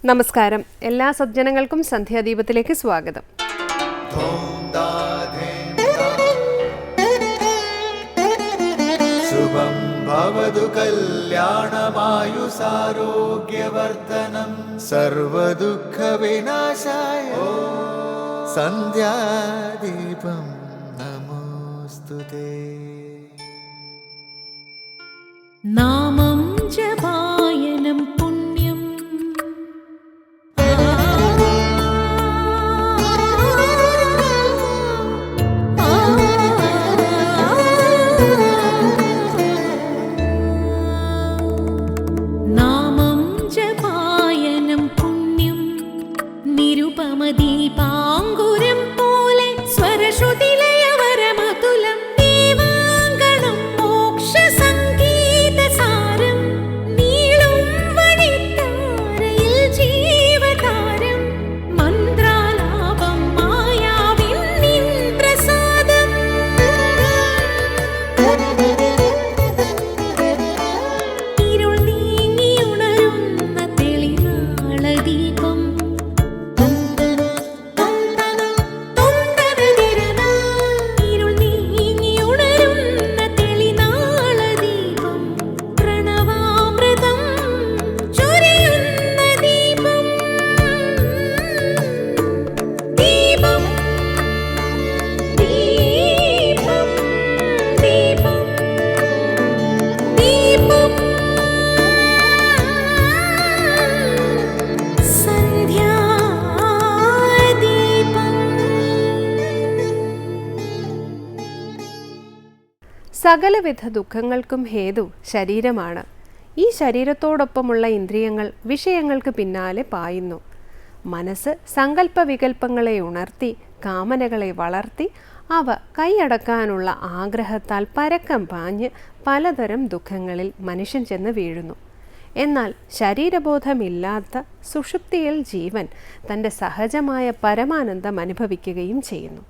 നമസ്കാരം. എല്ലാ സജ്ജനങ്ങൾക്കും സന്ധ്യാദീപത്തിലേക്ക് സ്വാഗതം. ശുഭം ഭവതു കല്യാണമായുസാരോഗ്യവർദ്ധനം സർവദുഃഖ വിനാശായ സന്ധ്യാദീപം നമോസ്തുതേ. നാമം ജപായനം പുണ്യം നാമം ജപായനം പുണ്യം നിരുപമദീപാങ്കുരം പോലെ സ്വരശ്രുതിലയവരമതുലം ദീവാങ്കണം മോക്ഷസംഗീതസാരം നീളും വഴിത്താരയിൽ ജീവതാരം മന്ത്രാലാപം മായാവിൻ നിൻ പ്രസാദം. ഇരുൾ നീങ്ങിയുണരുന്ന തെളിനാളദീപം ഇരുൾ നീങ്ങിയുണരുന്ന തെളിനാളദീപം പ്രണവാമൃതം ചൊരിയുന്ന ദീപം. ദീപം ദീപം ദീപം ദീപം സന്ധ്യാദീപം. സകലവിധ ദുഃഖങ്ങൾക്കും ഹേതു ശരീരമാണ്. ഈ ശരീരത്തോടൊപ്പമുള്ള ഇന്ദ്രിയങ്ങൾ വിഷയങ്ങൾക്ക് പിന്നാലെ പായുന്നു. മനസ്സ് സങ്കല്പവികൽപ്പങ്ങളെ ഉണർത്തി കാമനകളെ വളർത്തി അവ കൈയടക്കാനുള്ള ആഗ്രഹത്താൽ പരക്കം പാഞ്ഞ് പലതരം ദുഃഖങ്ങളിൽ മനുഷ്യൻ ചെന്ന് വീഴുന്നു. എന്നാൽ ശരീരബോധമില്ലാത്ത സുഷുപ്തിയിൽ ജീവൻ തൻ്റെ സഹജമായ പരമാനന്ദം അനുഭവിക്കുകയും ചെയ്യുന്നു.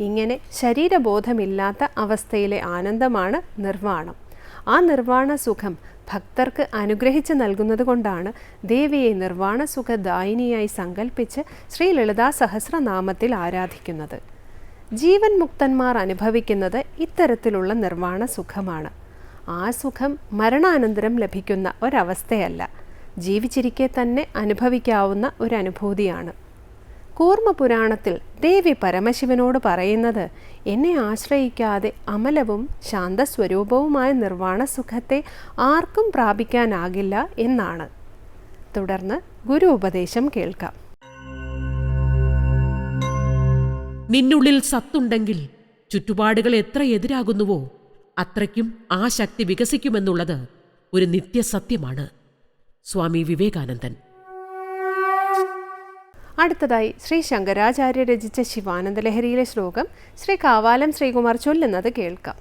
ഇങ്ങനെ ശരീരബോധമില്ലാത്ത അവസ്ഥയിലെ ആനന്ദമാണ് നിർവ്വാണം. ആ നിർവ്വാണ സുഖം ഭക്തർക്ക് അനുഗ്രഹിച്ച് നൽകുന്നത് കൊണ്ടാണ് ദേവിയെ നിർവ്വാണ സുഖദായിനിയായി സങ്കല്പിച്ച് ശ്രീ ലളിതാ സഹസ്രനാമത്തിൽ ആരാധിക്കുന്നത്. ജീവൻ മുക്തന്മാർ അനുഭവിക്കുന്നത് ഇത്തരത്തിലുള്ള നിർവ്വാണ സുഖമാണ്. ആ സുഖം മരണാനന്തരം ലഭിക്കുന്ന ഒരവസ്ഥയല്ല, ജീവിച്ചിരിക്കെ തന്നെ അനുഭവിക്കാവുന്ന ഒരനുഭൂതിയാണ്. കൂർമ്മപുരാണത്തിൽ ദേവി പരമശിവനോട് പറയുന്നത്, എന്നെ ആശ്രയിക്കാതെ അമലവും ശാന്തസ്വരൂപവുമായ നിർവ്വാണ സുഖത്തെ ആർക്കും പ്രാപിക്കാനാകില്ല എന്നാണ്. തുടർന്ന് ഗുരു ഉപദേശം കേൾക്കാം. നിന്നുള്ളിൽ സത്തുണ്ടെങ്കിൽ ചുറ്റുപാടുകൾ എത്ര എതിരാകുന്നുവോ അത്രയ്ക്കും ആ ശക്തി വികസിക്കുമെന്നുള്ളത് ഒരു നിത്യസത്യമാണ്. സ്വാമി വിവേകാനന്ദൻ. അടുത്തതായി ശ്രീ ശങ്കരാചാര്യ രചിച്ച ശിവാനന്ദലഹരിയിലെ ശ്ലോകം ശ്രീ കാവാലം ശ്രീകുമാർ ചൊല്ലുന്നത് കേൾക്കാം.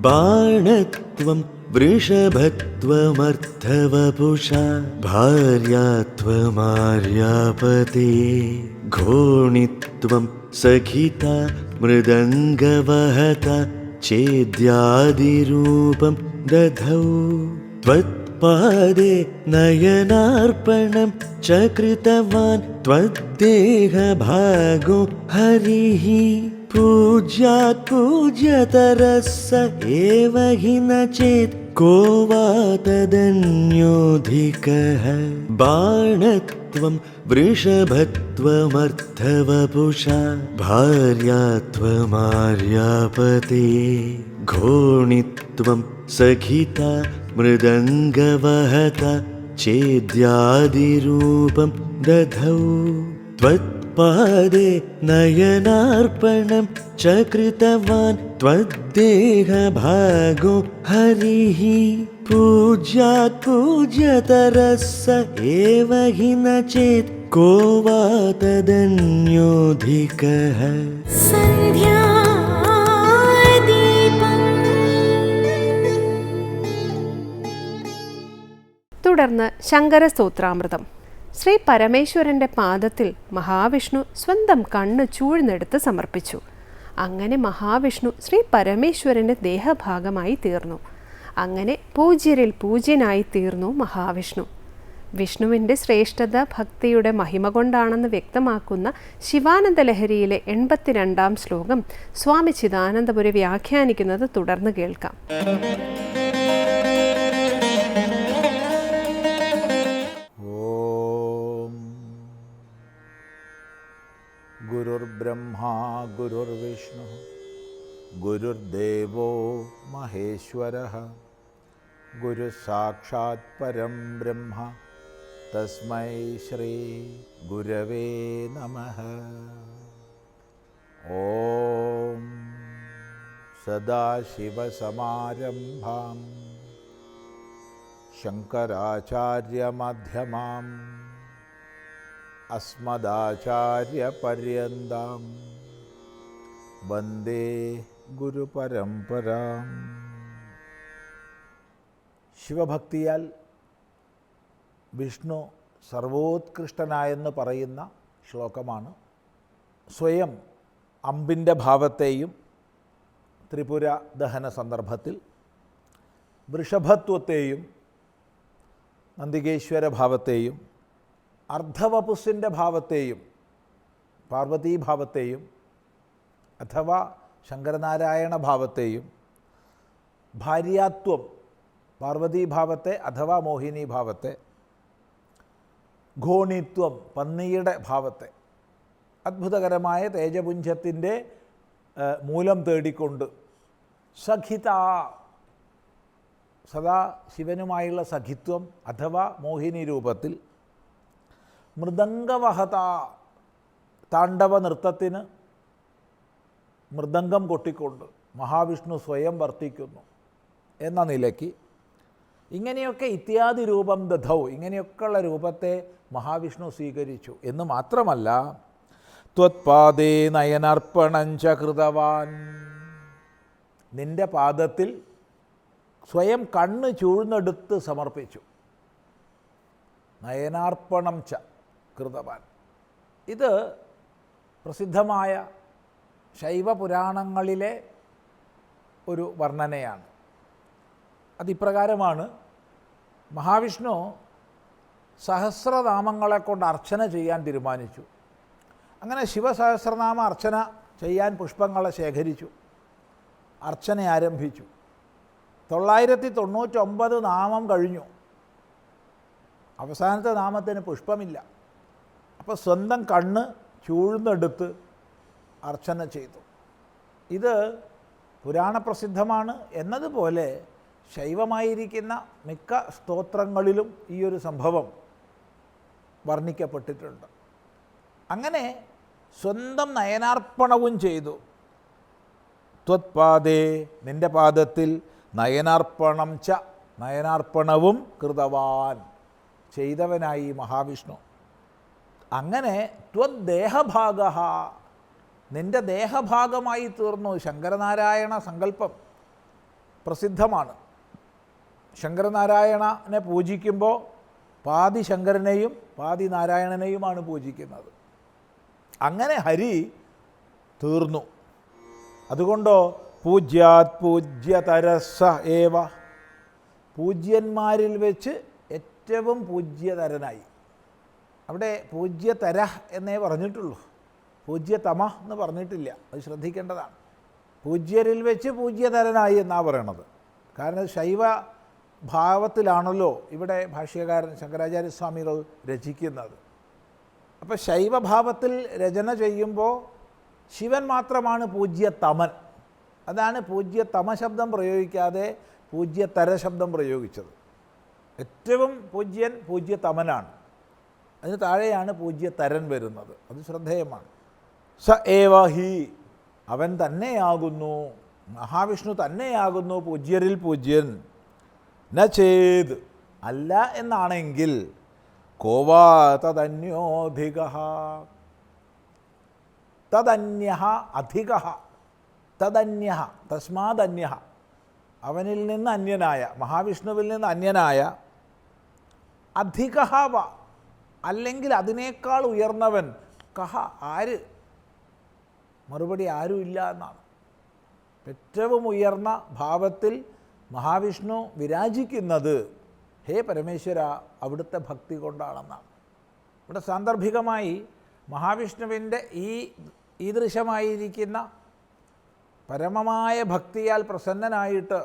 ബാണത്വം വൃഷഭത്വമർത്ഥവപുഷാ ഭാര്യാത്വമാര്യാപതേ ഘോണിത്വം സഖിത മൃദംഗവഹത ചേദ്യാദിരൂപം ദധൗ ത്വത്പാദേ നയനാർപ്പണം ച കൃതവാൻ ത്വദ്ദേഹഭാഗോ ഹരിഃ പൂജ്യാത് പൂജ്യതരസ്സ ഏവ ഹി ന ചേത് കോ വാ തദന്യോധികഃ ബാണത്വം വൃഷഭത്വമർത്ഥവപുഷാ ഭാര്യാത്വമാര്യാപതേ ഘോണിത്വം സഖിത മൃദംഗവഹത ചേദ്യാദിരൂപം ദധൗ ത്വത്പാദേ നയനാർപ്പണം ച കൃതവാൻ ത്വദ്ദേഹഭാഗോ ഹരിഃ പൂജ്യാത് പൂജ്യതരസ്സ ഏവ ഹി ന ചേത് കോ വാ തദന്യോധികഃ. സന്ധ്യാദീപം. തുടർന്ന് ശങ്കരസ്തോത്രാമൃതം. ശ്രീ പരമേശ്വരൻ്റെ പാദത്തിൽ മഹാവിഷ്ണു സ്വന്തം കണ്ണ് ചൂഴ്ന്നെടുത്ത് സമർപ്പിച്ചു. അങ്ങനെ മഹാവിഷ്ണു ശ്രീ പരമേശ്വരൻ്റെ ദേഹഭാഗമായി തീർന്നു. അങ്ങനെ പൂജ്യരിൽ പൂജ്യനായി തീർന്നു മഹാവിഷ്ണു. വിഷ്ണുവിൻ്റെ ശ്രേഷ്ഠത ഭക്തിയുടെ മഹിമ കൊണ്ടാണെന്ന് വ്യക്തമാക്കുന്ന ശിവാനന്ദ ലഹരിയിലെ 82-ാം ശ്ലോകം സ്വാമി ചിദാനന്ദപുരി വ്യാഖ്യാനിക്കുന്നത് തുടർന്ന് കേൾക്കാം. ഓം ഗുരുർബ്രഹ്മാ ഗുരുർവിഷ്ണു ഗുരുർദേവോ മഹേശ്വരഃ ഗുരു സാക്ഷാത് പരം ബ്രഹ്മ തസ്മൈ ശ്രീ ഗുരവേ നമഃ. ഓം സദാശിവസമാരംഭാം ശങ്കരാചാര്യമധ്യമാം അസ്മദാചാര്യപര്യന്താം വന്ദേ ഗുരുപരമ്പരാം. ശിവഭക്തിയാൽ വിഷ്ണു സർവോത്കൃഷ്ടനായെന്ന് പറയുന്ന ശ്ലോകമാണ്. സ്വയം അമ്പിൻ്റെ ഭാവത്തെയും ത്രിപുര ദഹന സന്ദർഭത്തിൽ വൃഷഭത്വത്തെയും നന്ദികേശ്വര ഭാവത്തെയും അർദ്ധവപുസ്സിൻ്റെ ഭാവത്തെയും പാർവതീഭാവത്തെയും അഥവാ ശങ്കരനാരായണ ഭാവത്തെയും ഭാര്യാത്വം പാർവതീഭാവത്തെ അഥവാ മോഹിനീഭാവത്തെ, ഘോണിത്വം പന്നിയുടെ ഭാവത്തെ, അത്ഭുതകരമായ തേജപുഞ്ചത്തിൻ്റെ മൂലം തേടിക്കൊണ്ട് സഖിത സദാ ശിവനുമായുള്ള സഖിത്വം അഥവാ മോഹിനി രൂപത്തിൽ, മൃദംഗവഹത താണ്ഡവ നൃത്തത്തിന് മൃദംഗം കൊട്ടിക്കൊണ്ട് മഹാവിഷ്ണു സ്വയം വർത്തിക്കുന്നു എന്ന നിലയ്ക്ക് ഇങ്ങനെയൊക്കെ ഇത്യാദി രൂപം ദധൗ, ഇങ്ങനെയൊക്കെയുള്ള രൂപത്തെ മഹാവിഷ്ണു സ്വീകരിച്ചു എന്ന് മാത്രമല്ല, ത്വത്പാദേ നയനാർപ്പണഞ്ച കൃതവാൻ, നിൻ്റെ പാദത്തിൽ സ്വയം കണ്ണ് ചൂഴ്ന്നെടുത്ത് സമർപ്പിച്ചു. നയനാർപ്പണം ച കൃതവാൻ, ഇത് പ്രസിദ്ധമായ ശൈവപുരാണങ്ങളിലെ ഒരു വർണ്ണനയാണ്. അതിപ്രകാരമാണ്. മഹാവിഷ്ണു സഹസ്രനാമങ്ങളെ കൊണ്ട് അർച്ചന ചെയ്യാൻ തീരുമാനിച്ചു. അങ്ങനെ ശിവസഹസ്രനാമ അർച്ചന ചെയ്യാൻ പുഷ്പങ്ങളെ ശേഖരിച്ചു, അർച്ചന ആരംഭിച്ചു. 999 നാമം കഴിഞ്ഞു. അവസാനത്തെ നാമത്തിന് പുഷ്പമില്ല. അപ്പോൾ സ്വന്തം കണ്ണ് ചൂഴ്ന്നെടുത്ത് അർച്ചന ചെയ്തു. ഇത് പുരാണപ്രസിദ്ധമാണ്. എന്നതുപോലെ ശൈവമായിരിക്കുന്ന മിക്ക സ്തോത്രങ്ങളിലും ഈ ഒരു സംഭവം വർണ്ണിക്കപ്പെട്ടിട്ടുണ്ട്. അങ്ങനെ സ്വന്തം നയനാർപ്പണവും ചെയ്തു. ത്വത്പാദേ, നിൻ്റെ പാദത്തിൽ, നയനാർപ്പണം ച, നയനാർപ്പണവും കൃതവാൻ, ചെയ്തവനായി മഹാവിഷ്ണു. അങ്ങനെ ത്വദ്ദേഹഭാഗ, നിൻ്റെ ദേഹഭാഗമായി തീർന്നു. ശങ്കരനാരായണ സങ്കല്പം പ്രസിദ്ധമാണ്. ശങ്കരനാരായണനെ പൂജിക്കുമ്പോൾ പാതി ശങ്കരനെയും പാതി നാരായണനെയുമാണ് പൂജിക്കുന്നത്. അങ്ങനെ ഹരി തീർന്നു. അതുകൊണ്ടോ പൂജ്യാത് പൂജ്യതരസ ഏവ, പൂജ്യന്മാരിൽ വെച്ച് ഏറ്റവും പൂജ്യതരനായി. അവിടെ പൂജ്യതര എന്നേ പറഞ്ഞിട്ടുള്ളൂ, പൂജ്യതമ എന്ന് പറഞ്ഞിട്ടില്ല. അത് ശ്രദ്ധിക്കേണ്ടതാണ്. പൂജ്യരിൽ വെച്ച് പൂജ്യതരനായി എന്നാണ് പറയണത്. കാരണം ശൈവ ഭാവത്തിലാണല്ലോ ഇവിടെ ഭാഷ്യകാരൻ ശങ്കരാചാര്യസ്വാമികൾ രചിക്കുന്നത്. അപ്പോൾ ശൈവഭാവത്തിൽ രചന ചെയ്യുമ്പോൾ ശിവൻ മാത്രമാണ് പൂജ്യതമൻ. അതാണ് പൂജ്യതമ ശബ്ദം പ്രയോഗിക്കാതെ പൂജ്യതര ശബ്ദം പ്രയോഗിച്ചത്. ഏറ്റവും പൂജ്യൻ പൂജ്യതമനാണ്. അതിന് താഴെയാണ് പൂജ്യതരൻ വരുന്നത്. അത് ശ്രദ്ധേയമാണ്. സ ഏവ ഹി, അവൻ തന്നെയാകുന്നു, മഹാവിഷ്ണു തന്നെയാകുന്നു പൂജ്യരിൽ പൂജ്യൻ. ന ചേത്, അല്ല എന്നാണെങ്കിൽ, കോവാ തദന്യോധിക, തദന്യ അധിക, തദന്യ തസ്മാദന്യ, അവനിൽ നിന്ന് അന്യനായ, മഹാവിഷ്ണുവിൽ നിന്ന് അന്യനായ, അധിക വ, അല്ലെങ്കിൽ അതിനേക്കാൾ ഉയർന്നവൻ, കഹ, ആര്? മറുപടി ആരുമില്ല എന്നാണ്. ഏറ്റവും ഉയർന്ന ഭാവത്തിൽ മഹാവിഷ്ണു വിരാജിക്കുന്നത് ഹേ പരമേശ്വര അവിടുത്തെ ഭക്തി കൊണ്ടാണെന്നാണ്. ഇവിടെ സാന്ദർഭികമായി മഹാവിഷ്ണുവിൻ്റെ ഈദൃശമായിരിക്കുന്ന പരമമായ ഭക്തിയാൽ പ്രസന്നനായിട്ട്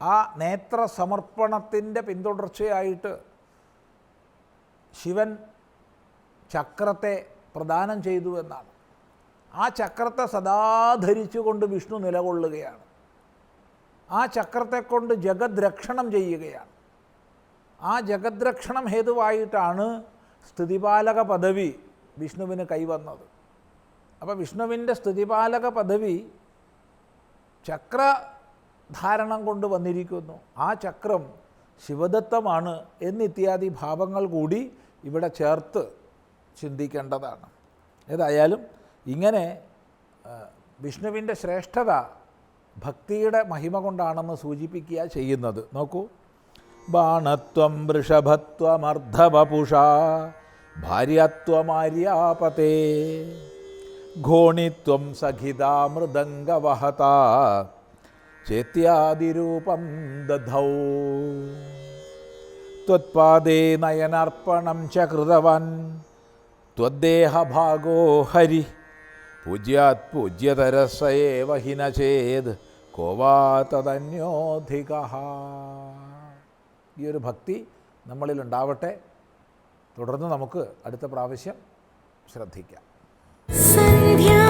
ആ നേത്ര സമർപ്പണത്തിൻ്റെ പിന്തുടർച്ചയായിട്ട് ശിവൻ ചക്രത്തെ പ്രദാനം ചെയ്തു എന്നാണ്. ആ ചക്രത്തെ സദാ ധരിച്ചുകൊണ്ട് വിഷ്ണു നിലകൊള്ളുകയാണ്. ആ ചക്രത്തെക്കൊണ്ട് ജഗദ്രക്ഷണം ചെയ്യുകയാണ്. ആ ജഗദ്രക്ഷണം ഹേതുവായിട്ടാണ് സ്തുതിപാലക പദവി വിഷ്ണുവിന് കൈവന്നത്. അപ്പോൾ വിഷ്ണുവിൻ്റെ സ്തുതിപാലക പദവി ചക്രധാരണം കൊണ്ട് വന്നിരിക്കുന്നു. ആ ചക്രം ശിവദത്തമാണ് എന്നിത്യാദി ഭാവങ്ങൾ കൂടി ഇവിടെ ചേർത്ത് ചിന്തിക്കേണ്ടതാണ്. ഏതായാലും ഇങ്ങനെ വിഷ്ണുവിൻ്റെ ശ്രേഷ്ഠത ഭക്തിയുടെ മഹിമ കൊണ്ടാണെന്ന് സൂചിപ്പിക്കുക ചെയ്യുന്നത്. നോക്കൂ, ബാണത്വം വൃഷഭത്വമർദ്ധവപുഷ ഭാര്യത്വമാര്യാപതേ ഘോണിത്വം സഖിതാ മൃദംഗവഹത ചേത്യാദിരൂപം ദധൗ ത്വത്പാദേ നയനാർപ്പണം ച കൃതവാൻ ത്വദ്ദേഹഭാഗോ ഹരി പൂജ്യാത് പൂജ്യതരസ ഏവ ഹി ന ചേത് കോ വാ തദന്യോധികഃ. ഈ ഒരു ഭക്തി നമ്മളിലുണ്ടാവട്ടെ. തുടർന്ന് നമുക്ക് അടുത്ത പ്രാവശ്യം ശ്രദ്ധിക്കാം. സന്ധ്യാദീപം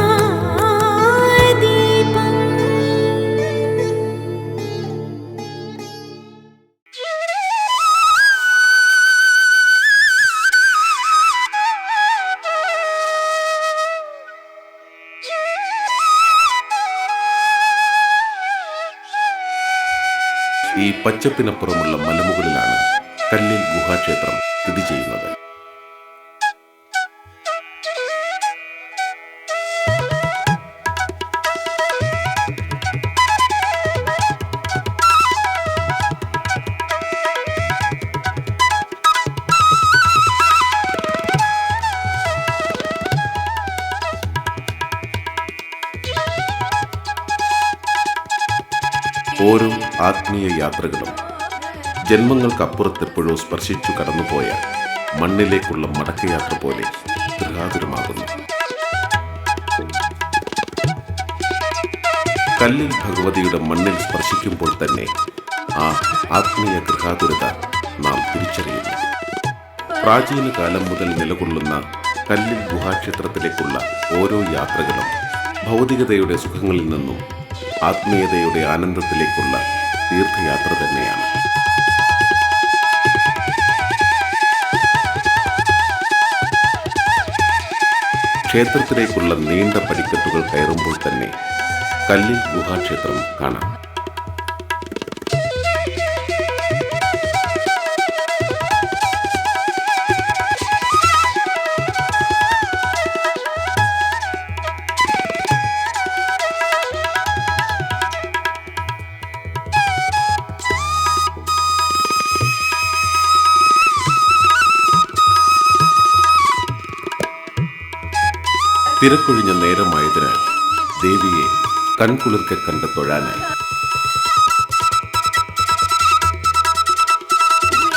ഈ പച്ചപ്പിനപ്പുറമുള്ള മലമുകളിലാണ് കല്ലിൽ ഗുഹാക്ഷേത്രം സ്ഥിതി ചെയ്യുന്നത്. ഓരോ ആത്മീയ യാത്രകളും ജന്മങ്ങൾക്കപ്പുറത്തെപ്പോഴോ സ്പർശിച്ചു കടന്നുപോയ മണ്ണിലേക്കുള്ള മടക്കയാത്ര പോലെ ഗൃഹാതുരമാകുന്നു. കല്ലിൽ ഭഗവതിയുടെ മണ്ണിൽ സ്പർശിക്കുമ്പോൾ തന്നെ ആ ആത്മീയ ഗൃഹാതുരത നാം തിരിച്ചറിയുന്നു. പ്രാചീന കാലം മുതൽ നിലകൊള്ളുന്ന കല്ലിൽ ഗുഹാക്ഷേത്രത്തിലേക്കുള്ള ഓരോ യാത്രകളും ഭൗതികതയുടെ സുഖങ്ങളിൽ നിന്നും ആത്മീയതയുടെ ആനന്ദത്തിലേക്കുള്ള തീർത്ഥയാത്ര തന്നെയാണ്. ക്ഷേത്രത്തിലേക്കുള്ള നീണ്ട പടിക്കെട്ടുകൾ കയറുമ്പോൾ തന്നെ കല്ലിൽ ഗുഹാക്ഷേത്രം കാണാം. തിരക്കൊഴിഞ്ഞ നേരമായതിനാൽ ദേവിയെ കൺകുളിർക്കെ കണ്ട് തൊഴാനായി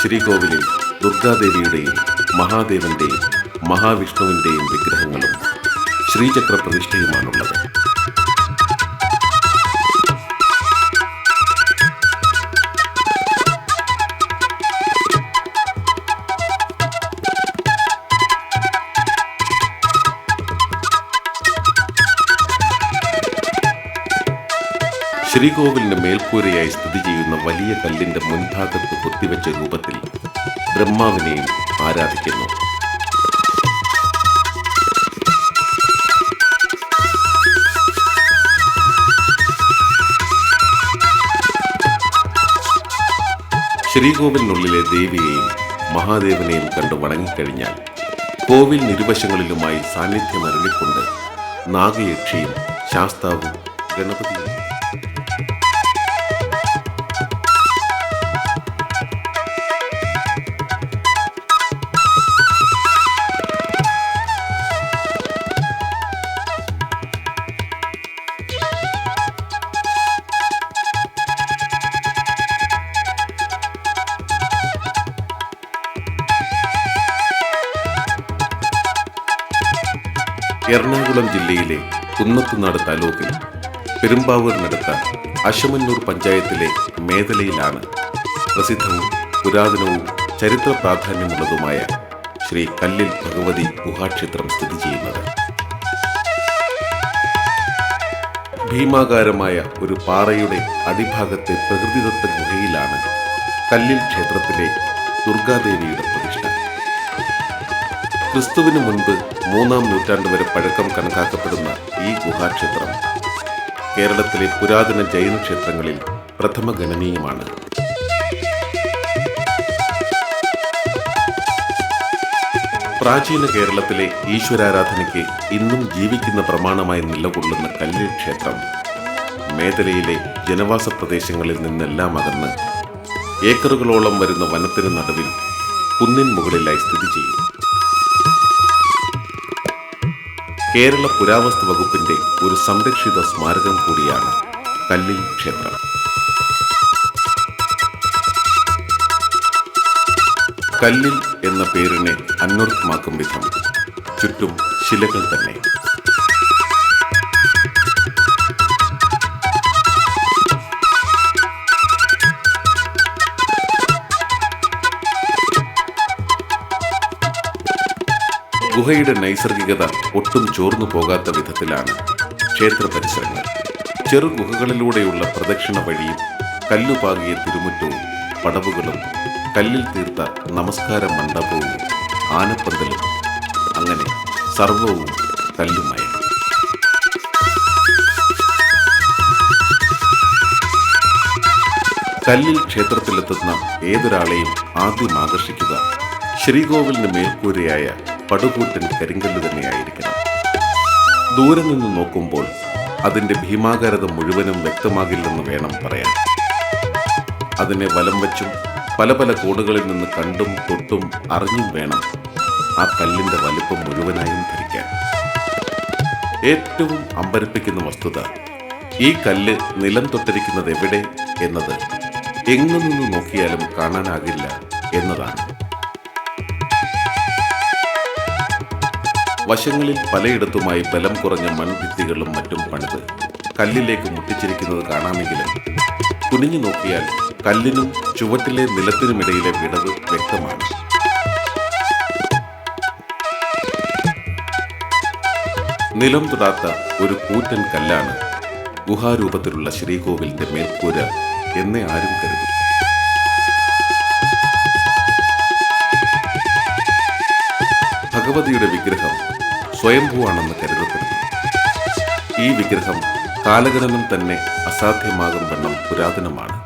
ശ്രീകോവിലിൽ ദുർഗാദേവിയുടെയും മഹാദേവന്റെയും മഹാവിഷ്ണുവിന്റെയും വിഗ്രഹങ്ങളും ശ്രീചക്ര പ്രതിഷ്ഠയുമാണുള്ളത്. ശ്രീകോവിലിന് മേൽക്കൂരയായി സ്ഥിതി ചെയ്യുന്ന വലിയ കല്ലിന്റെ മുൻഭാഗത്ത് കൊത്തിവെച്ച രൂപത്തിൽ ബ്രഹ്മാവിനെയും ആരാധിക്കുന്നു. ശ്രീകോവിലിനുള്ളിലെ ദേവിയെയും മഹാദേവനെയും കണ്ട് വണങ്ങിക്കഴിഞ്ഞാൽ കോവിൽ ഇരുവശങ്ങളിലുമായി സാന്നിധ്യം അരുളിക്കൊണ്ട് നാഗയക്ഷിയും ശാസ്താവും ഗണപതിയും എറണാകുളം ജില്ലയിലെ കുന്നത്തുനാട് താലൂക്കിൽ പെരുമ്പാവൂരിനടുത്ത അശമന്നൂർ പഞ്ചായത്തിലെ മേദലയിലാണ് പ്രസിദ്ധവും പുരാതനവും ചരിത്ര പ്രാധാന്യമുള്ളതുമായ ശ്രീ കല്ലിൽ ഭഗവതി ഗുഹാക്ഷേത്രം സ്ഥിതി ചെയ്യുന്നത്. ഭീമാകാരമായ ഒരു പാറയുടെ അടിഭാഗത്തെ പ്രകൃതിദത്ത ഗുഹയിലാണ് കല്ലിൽ ക്ഷേത്രത്തിലെ ദുർഗാദേവിയുടെ പ്രതിഷ്ഠ. ക്രിസ്തുവിന് മുൻപ് 3-ാം നൂറ്റാണ്ട് വരെ പഴക്കം കണക്കാക്കപ്പെടുന്ന ഈ ഗുഹാക്ഷേത്രം കേരളത്തിലെ പുരാതന ജൈന ക്ഷേത്രങ്ങളിൽ പ്രഥമ ഗണനീയമാണ്. പ്രാചീന കേരളത്തിലെ ഈശ്വരാരാധനയ്ക്ക് ഇന്നും ജീവിക്കുന്ന പ്രമാണമായി നിലകൊള്ളുന്ന കല്ലിൽ ക്ഷേത്രം മേദലയിലെ ജനവാസ പ്രദേശങ്ങളിൽ നിന്നെല്ലാം അകന്ന് ഏക്കറുകളോളം വരുന്ന വനത്തിന് നടുവിൽ കുന്നിൻ മുകളിലായി സ്ഥിതി ചെയ്യും. കേരള പുരാവസ്തു വകുപ്പിന്റെ ഒരു സംരക്ഷിത സ്മാരകം കൂടിയാണ് കല്ലിൽ ക്ഷേത്രം. കല്ലിൽ എന്ന പേരിനെ അന്വർത്ഥമാക്കും വിധം ചുറ്റും ശിലകൾ തന്നെ. ഗുഹയുടെ നൈസർഗികത ഒട്ടും ചോർന്നു പോകാത്ത വിധത്തിലാണ് ക്ഷേത്ര പരിസരങ്ങൾ. ചെറു ഗുഹകളിലൂടെയുള്ള പ്രദക്ഷിണ വഴിയും കല്ലുപാകിയ തിരുമുറ്റവും പടവുകളും കല്ലിൽ തീർത്ത നമസ്കാര മണ്ഡപവും ആനപ്പന്തലും അങ്ങനെ സർവവും കല്ലുമയം. കല്ലിൽ ക്ഷേത്രത്തിലെത്തുന്ന ഏതൊരാളെയും ആദ്യം ആകർഷിക്കുക ശ്രീകോവിലിന് മേൽക്കൂരയായ പടുകൂറ്റൻ കരിങ്കല്ല് തന്നെയായിരിക്കണം. ദൂരെ നിന്ന് നോക്കുമ്പോൾ അതിന്റെ ഭീമാകാരത മുഴുവനും വ്യക്തമാകില്ലെന്ന് വേണം പറയാൻ. അതിനെ വലം വച്ചും പല പല കോണുകളിൽ നിന്ന് കണ്ടും തൊട്ടും അറിഞ്ഞും വേണം ആ കല്ലിന്റെ വലിപ്പം മുഴുവനായും ധരിക്കാൻ. ഏറ്റവും അമ്പരപ്പിക്കുന്ന വസ്തുത ഈ കല്ല് നിലം തൊട്ടിരിക്കുന്നത് എവിടെ എന്നത് എങ്ങു നിന്ന് നോക്കിയാലും കാണാനാകില്ല എന്നതാണ്. വശങ്ങളിൽ പലയിടത്തുമായി ബലം കുറഞ്ഞ മൺഭിത്തികളും മറ്റും പണിത് കല്ലിലേക്ക് മുട്ടിച്ചിരിക്കുന്നത് കാണാമെങ്കിലും കുനിഞ്ഞു നോക്കിയാൽ കല്ലിനും ചുവട്ടിലെ നിലത്തിനുമിടയിലെ വിടവ് വ്യക്തമാണ്. നിലം തൊടാത്ത ഒരു കൂറ്റൻ കല്ലാണ് ഗുഹാരൂപത്തിലുള്ള ശ്രീകോവിലിന്റെ മേൽക്കൂര എന്നേ ആരും കരുതും. ഭഗവതിയുടെ വിഗ്രഹം സ്വയംഭൂവാണെന്ന് കരുതപ്പെടുന്നു. ഈ വിഗ്രഹം കാലഗണനം തന്നെ അസാധ്യമാകും വണ്ണം പുരാതനമാണ്.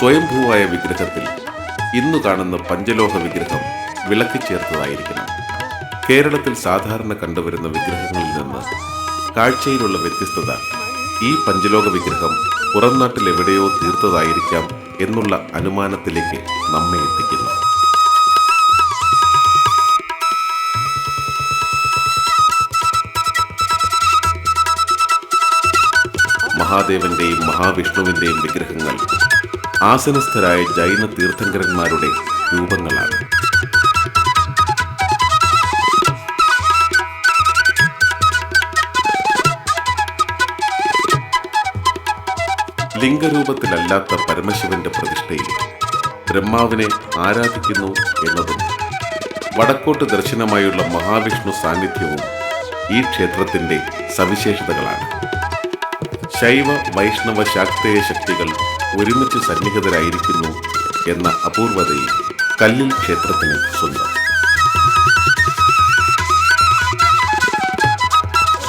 സ്വയംഭൂവായ വിഗ്രഹത്തിൽ ഇന്നു കാണുന്ന പഞ്ചലോഹ വിഗ്രഹം വിളക്കി ചേർത്തതായിരിക്കണം. കേരളത്തിൽ സാധാരണ കണ്ടുവരുന്ന വിഗ്രഹങ്ങളിൽ നിന്ന് കാഴ്ചയിലുള്ള വ്യത്യസ്തത ഈ പഞ്ചലോക വിഗ്രഹം പുറംനാട്ടിൽ എവിടെയോ തീർത്തതായിരിക്കാം എന്നുള്ള അനുമാനത്തിലേക്ക് നമ്മെ എത്തിക്കുന്നു. മഹാദേവന്റെയും മഹാവിഷ്ണുവിന്റെയും വിഗ്രഹങ്ങൾ ആസനസ്ഥരായ ജൈന തീർത്ഥങ്കരന്മാരുടെ രൂപങ്ങളാണ്. ലിംഗരൂപത്തിലല്ലാത്ത പരമശിവന്റെ പ്രതിഷ്ഠയിൽ ബ്രഹ്മാവിനെ ആരാധിക്കുന്നു എന്നതും വടക്കോട്ട് ദർശനമായുള്ള മഹാവിഷ്ണു സാന്നിധ്യവും ഈ ക്ഷേത്രത്തിന്റെ സവിശേഷതകളാണ്. ശൈവ വൈഷ്ണവ ശാക്തേയ ശക്തികൾ ഒരുമിച്ച് സന്നിഹിതരായിരിക്കുന്നു എന്ന അപൂർവതയും കല്ലിൽ ക്ഷേത്രത്തിന് സ്വന്തം.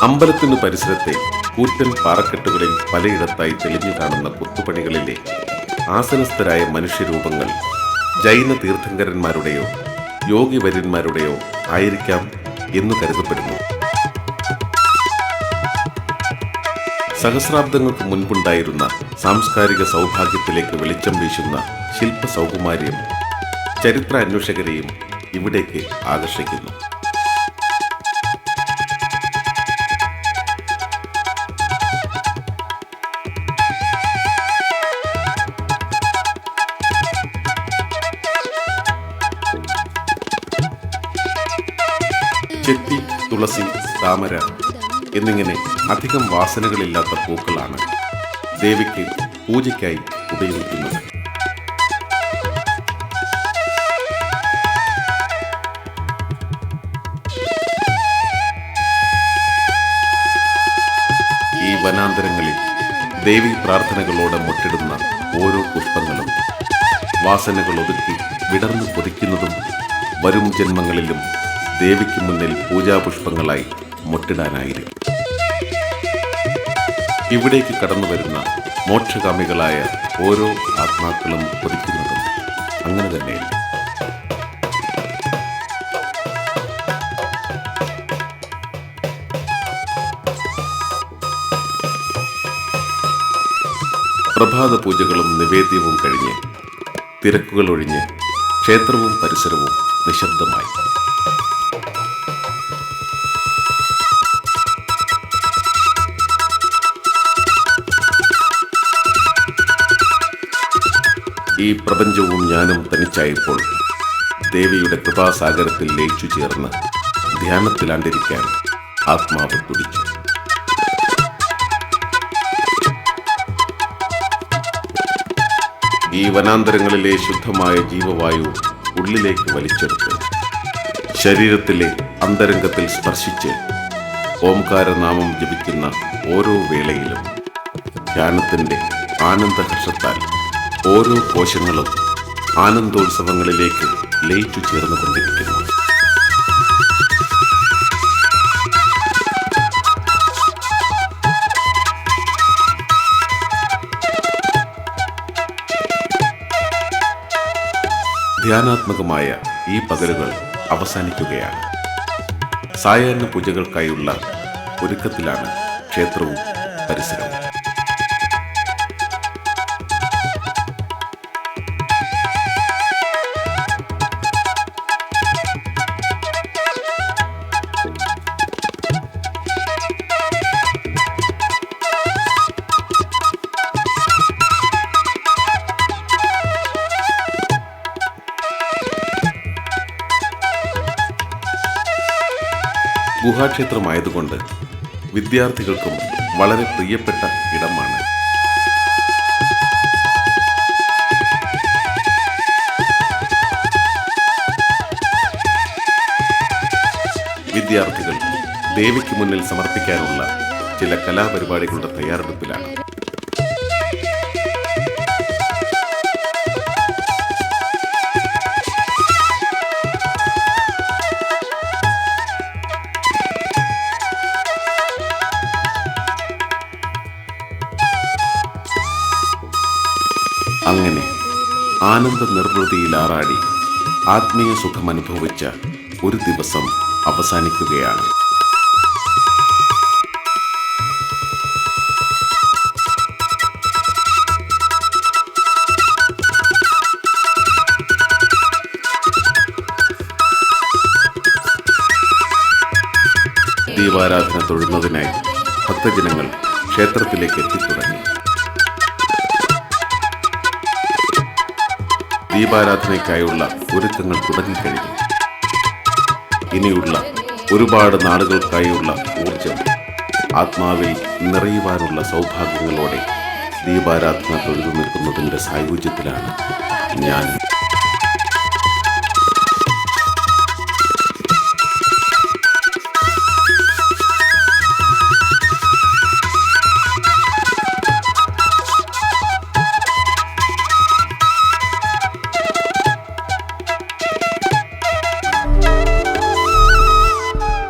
അമ്പലത്തിനു പരിസരത്തെ കൂറ്റൻ പാറക്കെട്ടുകളിൽ പലയിടത്തായി തെളിഞ്ഞു കാണുന്ന കൊത്തുപണികളിലെ ആസനസ്ഥരായ മനുഷ്യരൂപങ്ങൾ ജൈന തീർത്ഥങ്കരന്മാരുടെയോ യോഗിവര്യന്മാരുടെയോ ആയിരിക്കാം എന്നു കരുതപ്പെടുന്നു. സഹസ്രാബ്ദങ്ങൾക്ക് മുൻപുണ്ടായിരുന്ന സാംസ്കാരിക സൗഭാഗ്യത്തിലേക്ക് വെളിച്ചം വീശുന്ന ശില്പ സൗകുമാര്യം ചരിത്ര അന്വേഷകരെയും ഇവിടേക്ക് ആകർഷിക്കുന്നു. തുളസി, താമര എന്നിങ്ങനെ അധികം വാസനകളില്ലാത്ത പൂക്കളാണ് ദേവിക്ക് പൂജയ്ക്കായി ഉപയോഗിക്കുന്നത്. ഈ വനാന്തരങ്ങളിൽ ദേവി പ്രാർത്ഥനകളോടെ മുട്ടിടുന്ന ഓരോ പുഷ്പങ്ങളും വാസനകൾ ഒതുക്കി വിടർന്നു കൊതിക്കുന്നതും വരും ജന്മങ്ങളിലും ദേവിക്ക് മുന്നിൽ പൂജാപുഷ്പങ്ങളായി മുട്ടിടാനായിരിക്കും. ഇവിടേക്ക് കടന്നു വരുന്ന മോക്ഷകാമികളായ ഓരോ ആത്മാക്കളും കൊതിക്കുന്നതും അങ്ങനെ തന്നെയല്ല. പ്രഭാത പൂജകളും നിവേദ്യവും കഴിഞ്ഞ് തിരക്കുകൾ ഒഴിഞ്ഞ് ക്ഷേത്രവും പരിസരവും നിശബ്ദമായി. ഈ പ്രപഞ്ചവും ഞാനും തനിച്ചായപ്പോൾ ദേവിയുടെ കൃപാസാഗരത്തിൽ ലയിച്ചു ചേർന്ന് ധ്യാനത്തിലാണ്ടിരിക്കാൻ ആത്മാവ് തുടിച്ചു. ഈ വനാന്തരങ്ങളിലെ ശുദ്ധമായ ജീവവായു ഉള്ളിലേക്ക് വലിച്ചെടുത്ത് ശരീരത്തിലെ അന്തരംഗത്തിൽ സ്പർശിച്ച് ഓംകാരനാമം ജപിക്കുന്ന ഓരോ വേളയിലും ധ്യാനത്തിൻ്റെ ആനന്ദഹർഷത്താൽ ഓരോ കോശങ്ങളും ആനന്ദോത്സവങ്ങളിലേക്ക് ലയിച്ചു ചേർന്നുകൊണ്ടിരിക്കുന്നു. ധ്യാനാത്മകമായ ഈ പകലുകൾ അവസാനിക്കുകയാണ്. സായാഹ്ന പൂജകൾക്കായുള്ള ഒരുക്കത്തിലാണ് ക്ഷേത്രവും പരിസരവും. ഗുഹാക്ഷേത്രമായതുകൊണ്ട് വിദ്യാർത്ഥികൾക്കും വളരെ പ്രിയപ്പെട്ട ഇടമാണ്. വിദ്യാർത്ഥികൾ ദേവിക്ക് മുന്നിൽ സമർപ്പിക്കാനുള്ള ചില കലാപരിപാടികളുടെ തയ്യാറെടുപ്പിലാണ്. അങ്ങനെ ആനന്ദ നിർവൃതിയിലാറാടി ആത്മീയ സുഖം അനുഭവിച്ച ഒരു ദിവസം അവസാനിക്കുകയാണ്. ദീപാരാധന തൊഴുന്നതിനായി ഭക്തജനങ്ങൾ ക്ഷേത്രത്തിലേക്ക് എത്തിത്തുടങ്ങി. ദീപാരാധനയ്ക്കായുള്ള ഒരുക്കങ്ങൾ തുടങ്ങിക്കഴിഞ്ഞു. ഇനിയുള്ള ഒരുപാട് നാളുകൾക്കായുള്ള ഊർജം ആത്മാവിൽ നിറയുവാനുള്ള സൗഭാഗ്യങ്ങളോടെ ദീപാരാധന തൊഴുതു നിൽക്കുന്നതിൻ്റെ സായുജ്യത്തിലാണ് ഞാൻ.